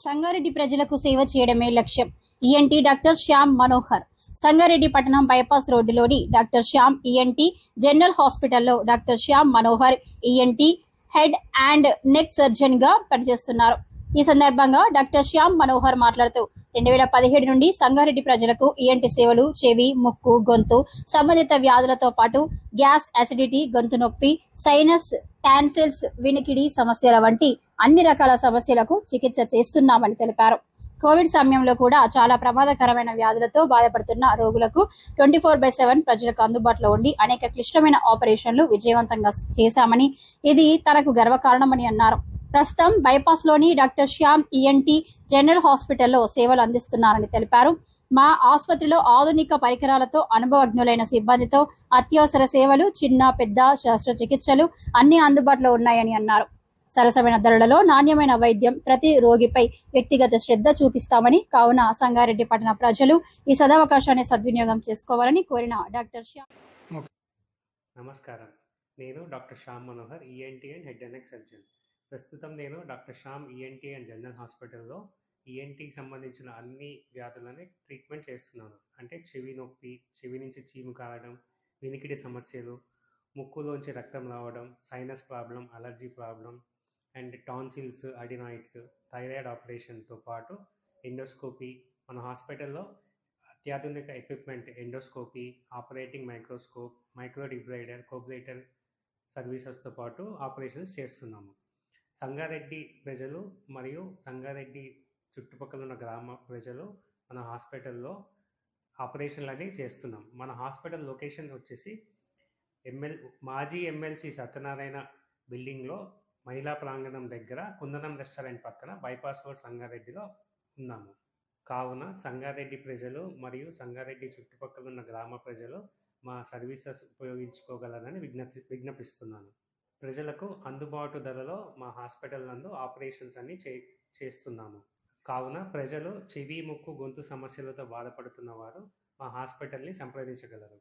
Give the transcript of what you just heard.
సంగారెడ్డి ప్రజలకు సేవ చేయడమే లక్ష్యం. ENT doctor Shyam Manohar. సంగారెడ్డి పట్టణం బైపాస్ రోడ్డులోని డాక్టర్ శ్యామ్ ఈఎన్టీ జనరల్ హాస్పిటల్లో doctor Shyam Manohar ENT head and neck surgeon గా పనిచేస్తున్నారు. ఈ సందర్భంగా డాక్టర్ శ్యామ్ మనోహర్ మాట్లాడుతూ 2017 నుండి సంగారెడ్డి ప్రజలకు ఈఎన్టీ సేవలు, చెవి, ముక్కు, గొంతు సంబంధిత వ్యాధులతో పాటు గ్యాస్, అసిడిటీ, గొంతు నొప్పి, సైనస్, టాన్సిల్స్, వినికిడి సమస్యల వంటి అన్ని రకాల సమస్యలకు చికిత్స చేస్తున్నామని తెలిపారు. కోవిడ్ సమయంలో కూడా చాలా ప్రమాదకరమైన వ్యాధులతో బాధపడుతున్న రోగులకు 24/7 ప్రజలకు అందుబాటులో ఉండి అనేక క్లిష్టమైన ఆపరేషన్లు విజయవంతంగా చేశామని, ఇది తనకు గర్వకారణమని అన్నారు. ప్రస్తుతం బైపాస్ లోని డాక్టర్ శ్యామ్ ఈఎన్టీ జనరల్ హాస్పిటల్లో సేవలు అందిస్తున్నారని తెలిపారు. మా ఆసుపత్రిలో ఆధునిక పరికరాలతో, అనుభవజ్ఞులైన సిబ్బందితో అత్యవసర సేవలు, చిన్న పెద్ద శస్త్రచికిత్సలు అన్ని అందుబాటులో ఉన్నాయని అన్నారు. సరసమైన ధరలలో నాణ్యమైన వైద్యం, ప్రతి రోగిపై వ్యక్తిగత శ్రద్ధ చూపిస్తామని, కావున సంగారెడ్డి పట్టణ ప్రజలు ఈ సదవకాశాన్ని సద్వినియోగం చేసుకోవాలని కోరిన డాక్టర్ శ్యామ్. నమస్కారం, నేను doctor Shyam Manohar, ENT and head and neck surgeon. ప్రస్తుతం నేను doctor Shyam ENT and general హాస్పిటల్లో ఈఎన్టీకి సంబంధించిన అన్ని వ్యాధులని ట్రీట్మెంట్ చేస్తున్నాను. అంటే చెవి నొప్పి, చెవి నుంచి చీము కారడం, వినికిడి సమస్యలు, ముక్కులోంచి రక్తం రావడం, sinus problem, allergy problem and tonsils, adenoids, thyroid ఆపరేషన్తో పాటు ఎండోస్కోపీ. మన హాస్పిటల్లో అత్యాధునిక equipment, endoscopy, operating microscope, microdebrider, coblator సర్వీసెస్తో పాటు ఆపరేషన్స్ చేస్తున్నాము. సంగారెడ్డి ప్రజలు మరియు సంగారెడ్డి చుట్టుపక్కల ఉన్న గ్రామ ప్రజలు మన హాస్పిటల్లో ఆపరేషన్లన్నీ చేస్తున్నాం. మన హాస్పిటల్ లొకేషన్ వచ్చేసి మాజీ ఎమ్మెల్సీ సత్యనారాయణ బిల్డింగ్లో మహిళా ప్రాంగణం దగ్గర కుందనం రెస్టారెంట్ పక్కన బైపాస్ రోడ్ సంగారెడ్డిలో ఉన్నాము. కావున సంగారెడ్డి ప్రజలు మరియు సంగారెడ్డి చుట్టుపక్కల ఉన్న గ్రామ ప్రజలు మా సర్వీసెస్ ఉపయోగించుకోగలరని విజ్ఞపిస్తున్నాను. ప్రజలకు అందుబాటు ధరలో మా హాస్పిటల్ నందు ఆపరేషన్స్ అన్ని చేస్తున్నాము. కావున ప్రజలు చెవి, ముక్కు, గొంతు సమస్యలతో బాధపడుతున్న వారు మా హాస్పిటల్ని సంప్రదించగలరు.